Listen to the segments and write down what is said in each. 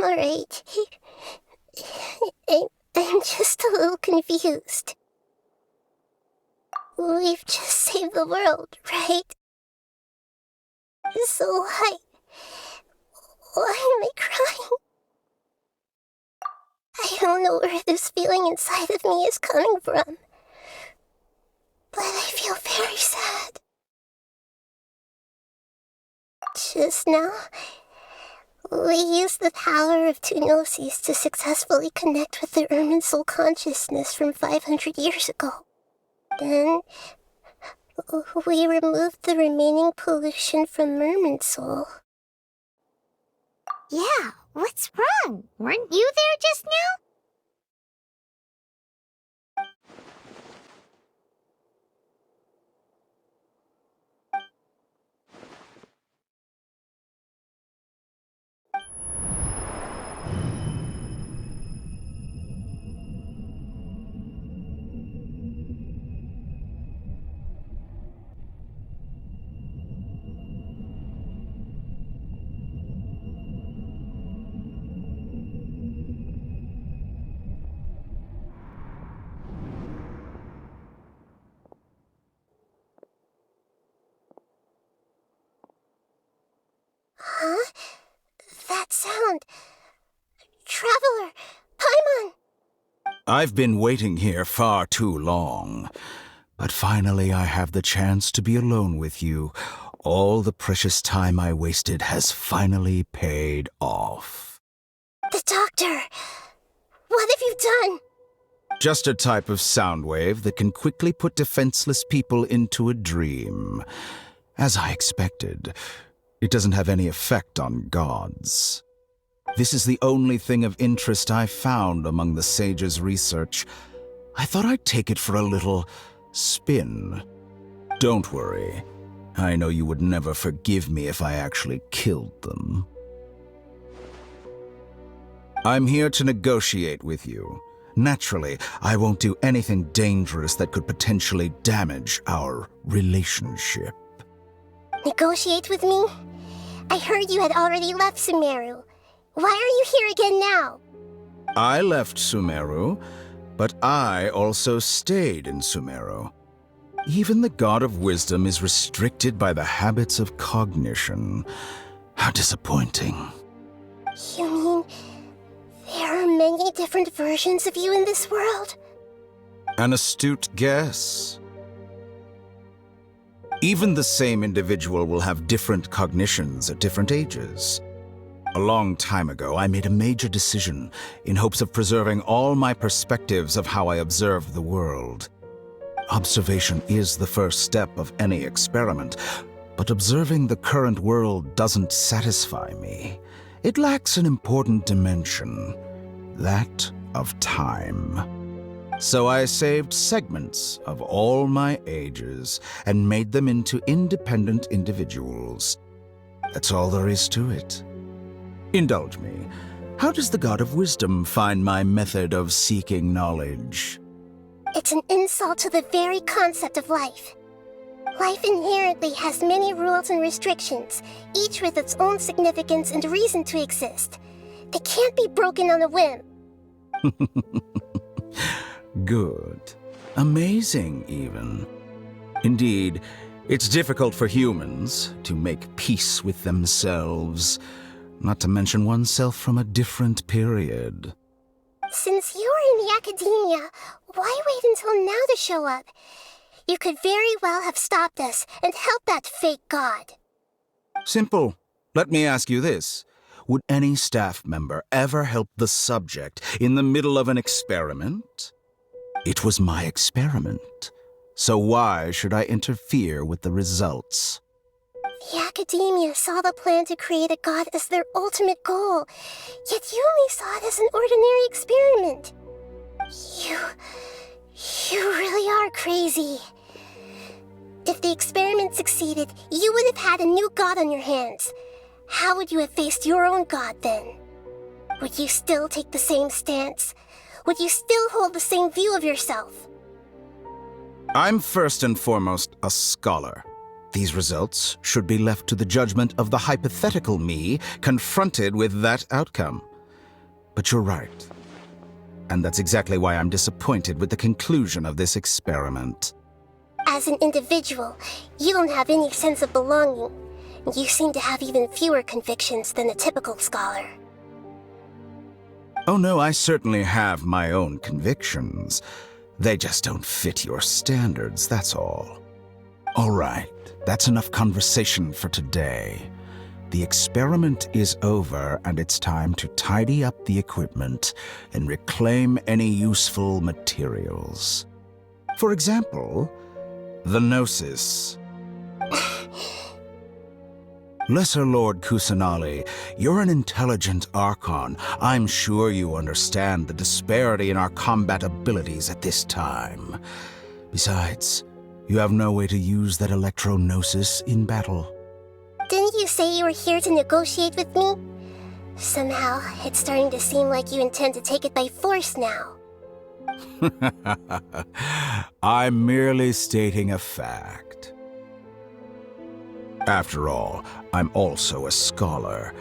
alright. I'm just a little confused. We've just saved the world, right? So why am I crying? I don't know where this feeling inside of me is coming from, but I feel very sad. Just now, we used the power of two gnosis to successfully connect with the Ermin soul consciousness from 500 years ago. Then, we removed the remaining pollution from Ermin soul. Yeah, what's wrong? Weren't you there just now? Huh? That sound. Traveler! Paimon! I've been waiting here far too long. But finally I have the chance to be alone with you. All the precious time I wasted has finally paid off. The doctor! What have you done? Just a type of sound wave that can quickly put defenseless people into a dream. As I expected, it doesn't have any effect on gods. This is the only thing of interest I found among the sage's research. I thought I'd take it for a little spin. Don't worry. I know you would never forgive me if I actually killed them. I'm here to negotiate with you. Naturally, I won't do anything dangerous that could potentially damage our relationship. Negotiate with me? I heard you had already left Sumeru. Why are you here again now? I left Sumeru, but I also stayed in Sumeru. Even the God of Wisdom is restricted by the habits of cognition. How disappointing. You mean there are many different versions of you in this world? An astute guess. Even the same individual will have different cognitions at different ages. A long time ago, I made a major decision in hopes of preserving all my perspectives of how I observe the world. Observation is the first step of any experiment, but observing the current world doesn't satisfy me. It lacks an important dimension, that of time. So I saved segments of all my ages and made them into independent individuals. That's all there is to it. Indulge me. How does the God of Wisdom find my method of seeking knowledge? It's an insult to the very concept of life. Life inherently has many rules and restrictions, each with its own significance and reason to exist. They can't be broken on a whim. Good. Amazing, even. Indeed, it's difficult for humans to make peace with themselves, not to mention oneself from a different period. Since you're in the academia, why wait until now to show up? You could very well have stopped us and helped that fake god. Simple. Let me ask you this. Would any staff member ever help the subject in the middle of an experiment? It was my experiment. So why should I interfere with the results? The academia saw the plan to create a god as their ultimate goal, yet you only saw it as an ordinary experiment. You really are crazy. If the experiment succeeded, you would have had a new god on your hands. How would you have faced your own god then? Would you still take the same stance? Would you still hold the same view of yourself? I'm first and foremost a scholar. These results should be left to the judgment of the hypothetical me confronted with that outcome. But you're right. And that's exactly why I'm disappointed with the conclusion of this experiment. As an individual, you don't have any sense of belonging. You seem to have even fewer convictions than a typical scholar. Oh no, I certainly have my own convictions. They just don't fit your standards, that's all. All right, that's enough conversation for today. The experiment is over, and it's time to tidy up the equipment and reclaim any useful materials. For example, the Gnosis. Lesser Lord Kusanali, you're an intelligent Archon. I'm sure you understand the disparity in our combat abilities at this time. Besides, you have no way to use that Electro-Gnosis in battle. Didn't you say you were here to negotiate with me? Somehow, it's starting to seem like you intend to take it by force now. I'm merely stating a fact. After all, I'm also a scholar.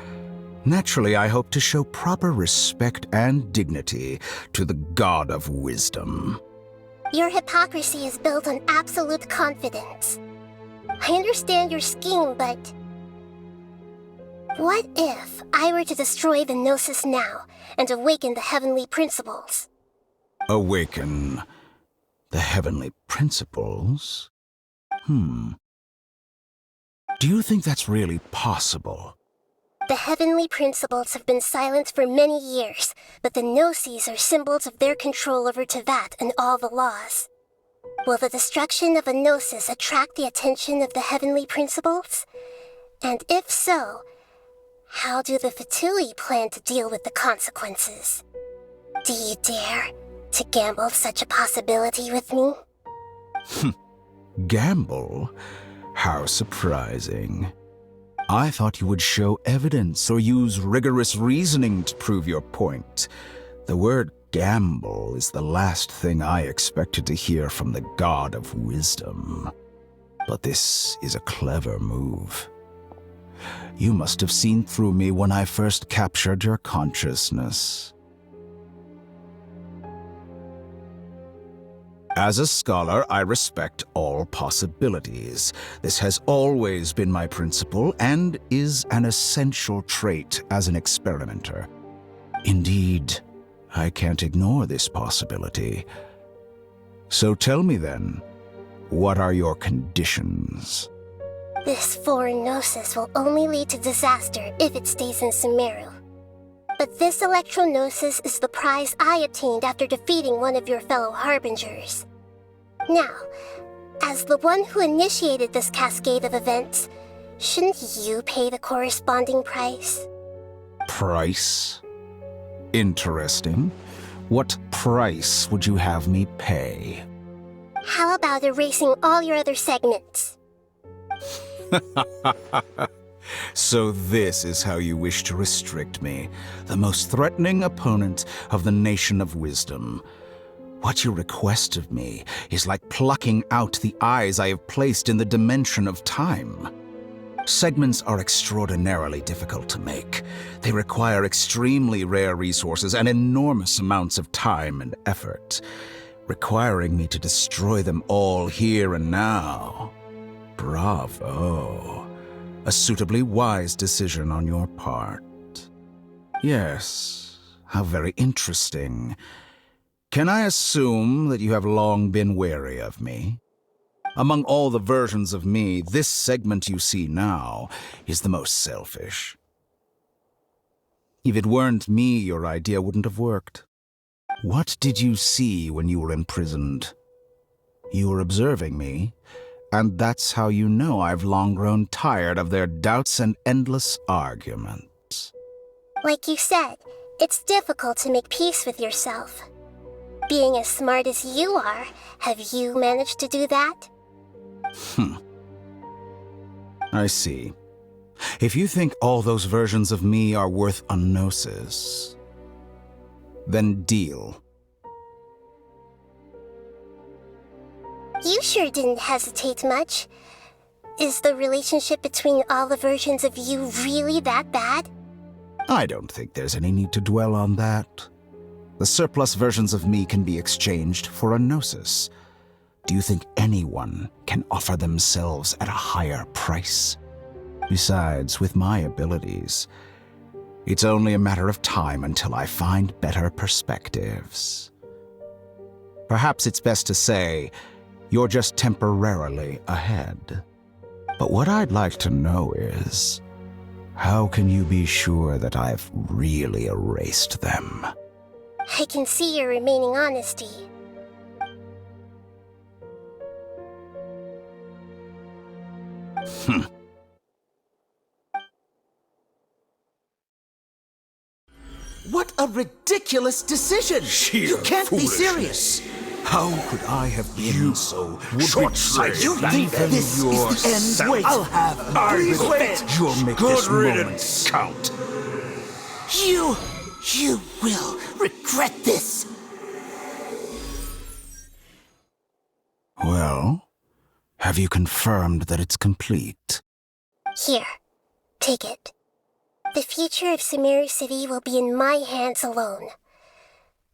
Naturally, I hope to show proper respect and dignity to the God of Wisdom. Your hypocrisy is built on absolute confidence. I understand your scheme, but... what if I were to destroy the Gnosis now and awaken the heavenly principles? Awaken the heavenly principles? Do you think that's really possible? The heavenly principles have been silent for many years, but the Gnosis are symbols of their control over Tevat and all the laws. Will the destruction of a Gnosis attract the attention of the heavenly principles? And if so, how do the Fatui plan to deal with the consequences? Do you dare to gamble such a possibility with me? Gamble? How surprising. I thought you would show evidence or use rigorous reasoning to prove your point. The word gamble is the last thing I expected to hear from the God of Wisdom. But this is a clever move. You must have seen through me when I first captured your consciousness. As a scholar, I respect all possibilities. This has always been my principle and is an essential trait as an experimenter. Indeed, I can't ignore this possibility. So tell me then, what are your conditions? This foreign Gnosis will only lead to disaster if it stays in Sumeru. But this Electro-Gnosis is the prize I obtained after defeating one of your fellow Harbingers. Now, as the one who initiated this cascade of events, shouldn't you pay the corresponding price? Price? Interesting. What price would you have me pay? How about erasing all your other segments? So this is how you wish to restrict me, the most threatening opponent of the Nation of Wisdom. What you request of me is like plucking out the eyes I have placed in the dimension of time. Segments are extraordinarily difficult to make. They require extremely rare resources and enormous amounts of time and effort, requiring me to destroy them all here and now. Bravo. A suitably wise decision on your part. Yes, how very interesting. Can I assume that you have long been wary of me? Among all the versions of me, this segment you see now is the most selfish. If it weren't me, your idea wouldn't have worked. What did you see when you were imprisoned? You were observing me, and that's how you know I've long grown tired of their doubts and endless arguments. Like you said, it's difficult to make peace with yourself. Being as smart as you are, have you managed to do that? I see. If you think all those versions of me are worth a gnosis, then deal. You sure didn't hesitate much. Is the relationship between all the versions of you really that bad? I don't think there's any need to dwell on that. The surplus versions of me can be exchanged for a gnosis. Do you think anyone can offer themselves at a higher price? Besides, with my abilities, it's only a matter of time until I find better perspectives. Perhaps it's best to say you're just temporarily ahead. But what I'd like to know is, how can you be sure that I've really erased them? I can see your remaining honesty. What a ridiculous decision! Sheer You can't be foolishness. serious! How could I have been so short-sighted? You think this is the end? Wait, I'll have my revenge! You'll make Good this riddance. moment count. You will regret this! Well, have you confirmed that it's complete? Here, take it. The future of Sumeru City will be in my hands alone.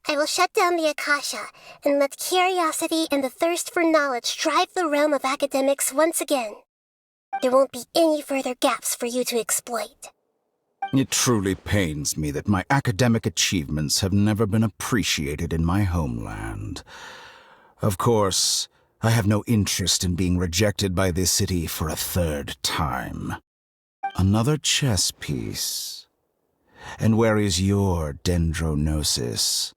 I will shut down the Akasha and let curiosity and the thirst for knowledge drive the realm of academics once again. There won't be any further gaps for you to exploit. It truly pains me that my academic achievements have never been appreciated in my homeland. Of course, I have no interest in being rejected by this city for a third time. Another chess piece. And where is your dendronosis?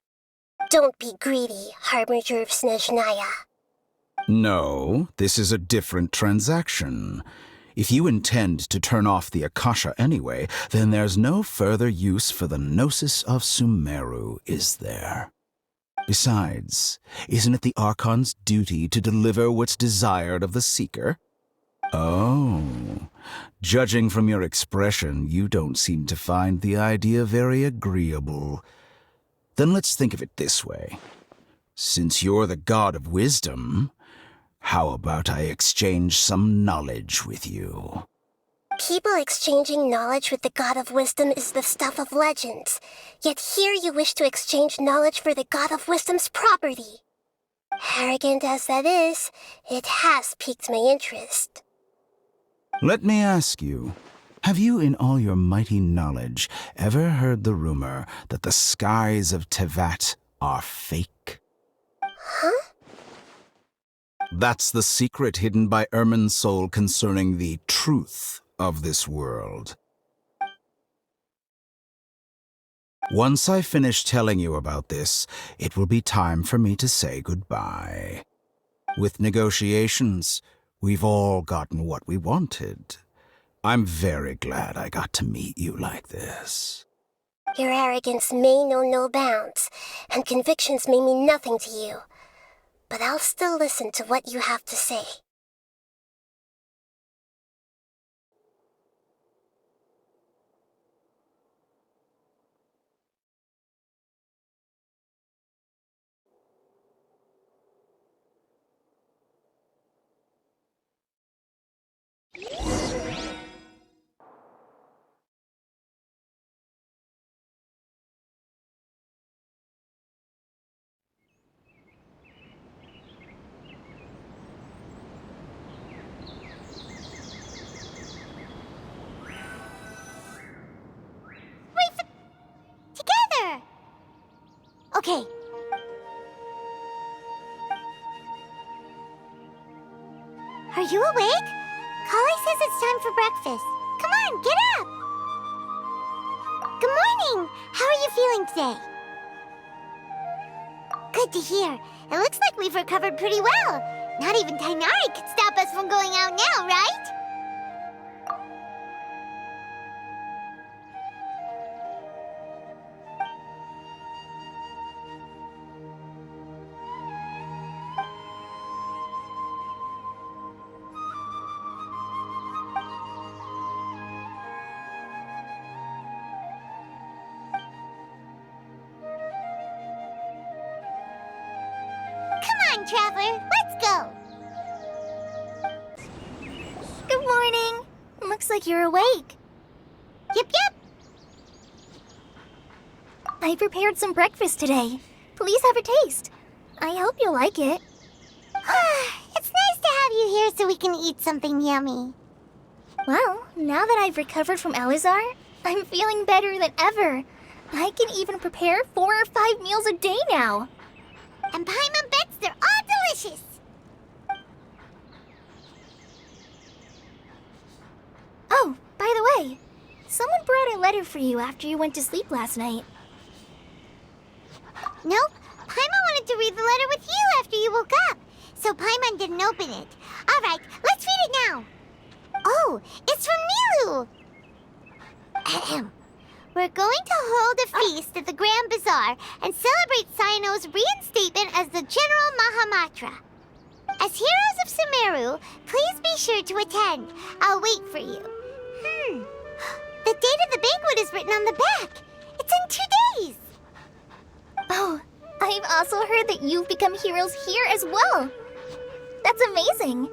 Don't be greedy, Harbinger of Snezhnaya. No, this is a different transaction. If you intend to turn off the Akasha anyway, then there's no further use for the Gnosis of Sumeru, is there? Besides, isn't it the Archon's duty to deliver what's desired of the Seeker? Oh, judging from your expression, you don't seem to find the idea very agreeable. Then let's think of it this way. Since you're the god of wisdom, how about I exchange some knowledge with you? People exchanging knowledge with the God of Wisdom is the stuff of legends. Yet here you wish to exchange knowledge for the God of Wisdom's property. Arrogant as that is, it has piqued my interest. Let me ask you, have you in all your mighty knowledge ever heard the rumor that the skies of Tevat are fake? Huh? That's the secret hidden by Ermin's soul concerning the truth of this world. Once I finish telling you about this, it will be time for me to say goodbye. With negotiations, we've all gotten what we wanted. I'm very glad I got to meet you like this. Your arrogance may know no bounds, and convictions may mean nothing to you. But I'll still listen to what you have to say. Together! Okay. Are you awake? Kali says it's time for breakfast. Come on, get up! Good morning! How are you feeling today? Good to hear. It looks like we've recovered pretty well. Not even Tainari could stop us from going out now, right? Come on, Traveler, let's go! Good morning. Looks like you're awake. Yep. I prepared some breakfast today. Please have a taste. I hope you'll like it. It's nice to have you here so we can eat something yummy. Well, now that I've recovered from Elazar, I'm feeling better than ever. I can even prepare 4 or 5 meals a day now. And Paimon bets they're all delicious. Oh, by the way, someone brought a letter for you after you went to sleep last night. Nope, Paimon wanted to read the letter with you after you woke up, so Paimon didn't open it. All right, let's read it now. Oh, it's from Nilu. Ahem. We're going to hold a feast at the Grand Bazaar and celebrate Cyno's reinstatement as the General Mahamatra. As heroes of Sumeru, please be sure to attend. I'll wait for you. The date of the banquet is written on the back. It's in 2 days. Oh, I've also heard that you've become heroes here as well. That's amazing.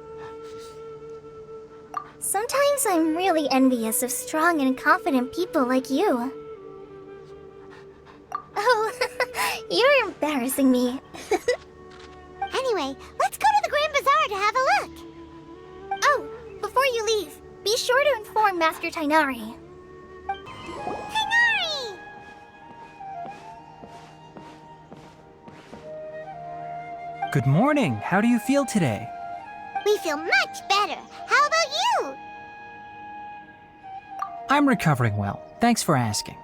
Sometimes I'm really envious of strong and confident people like you. Oh, you're embarrassing me. Anyway, let's go to the Grand Bazaar to have a look. Oh, before you leave, be sure to inform Master Tainari. Tainari! Good morning. How do you feel today? We feel much better. How about you? I'm recovering well. Thanks for asking.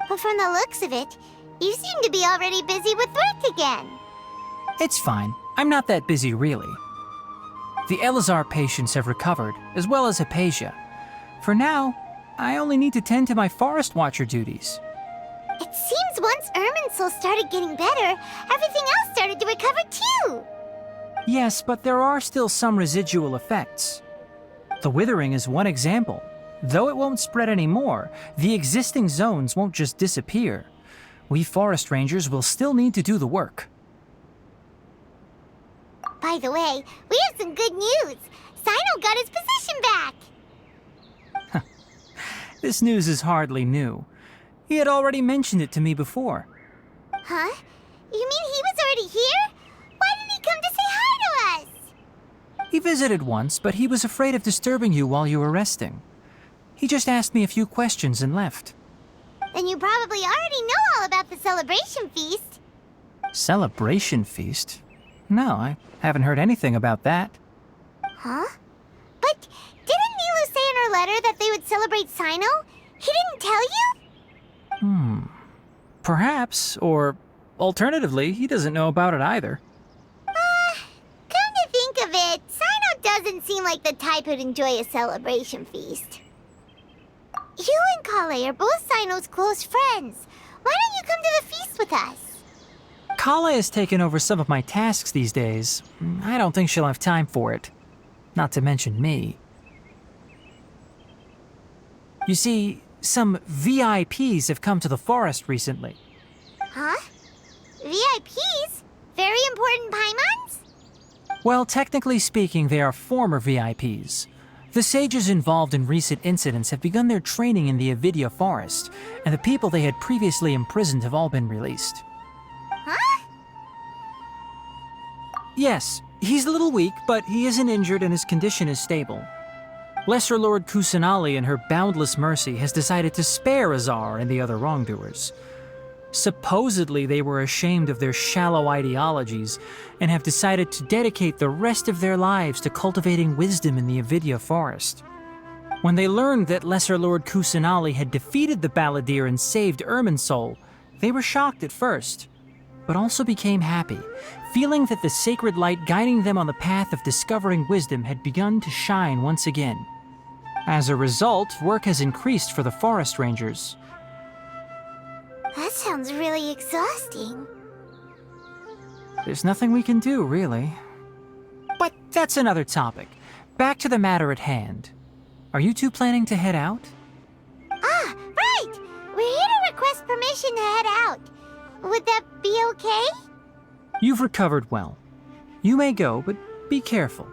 But from the looks of it, you seem to be already busy with work again. It's fine. I'm not that busy, really. The Elazar patients have recovered, as well as Hypatia. For now, I only need to tend to my Forest Watcher duties. It seems once Irminsul started getting better, everything else started to recover too. Yes, but there are still some residual effects. The withering is one example. Though it won't spread anymore, the existing zones won't just disappear. We forest rangers will still need to do the work. By the way, we have some good news. Cyno got his position back. This news is hardly new. He had already mentioned it to me before. Huh? You mean he was already here? Why didn't he come to say hi to us? He visited once, but he was afraid of disturbing you while you were resting. He just asked me a few questions and left. Then you probably already know all about the celebration feast. Celebration feast? No, I haven't heard anything about that. Huh? But didn't Nilu say in her letter that they would celebrate Cyno? He didn't tell you? Perhaps, or alternatively, he doesn't know about it either. Come to think of it, Cyno doesn't seem like the type who'd enjoy a celebration feast. You and Kale are both Cyno's close friends. Why don't you come to the feast with us? Kala has taken over some of my tasks these days. I don't think she'll have time for it. Not to mention me. You see, some VIPs have come to the forest recently. Huh? VIPs? Very important Paimons? Well, technically speaking, they are former VIPs. The sages involved in recent incidents have begun their training in the Avidya forest, and the people they had previously imprisoned have all been released. Huh? Yes, he's a little weak, but he isn't injured and his condition is stable. Lesser Lord Kusanali, in her boundless mercy, has decided to spare Azar and the other wrongdoers. Supposedly, they were ashamed of their shallow ideologies and have decided to dedicate the rest of their lives to cultivating wisdom in the Avidya forest. When they learned that Lesser Lord Kusanali had defeated the Balladeer and saved Irminsul, they were shocked at first, but also became happy, feeling that the sacred light guiding them on the path of discovering wisdom had begun to shine once again. As a result, work has increased for the forest rangers. That sounds really exhausting. There's nothing we can do, really. But that's another topic. Back to the matter at hand. Are you two planning to head out? Ah, right! We're here to request permission to head out. Would that be okay? You've recovered well. You may go, but be careful.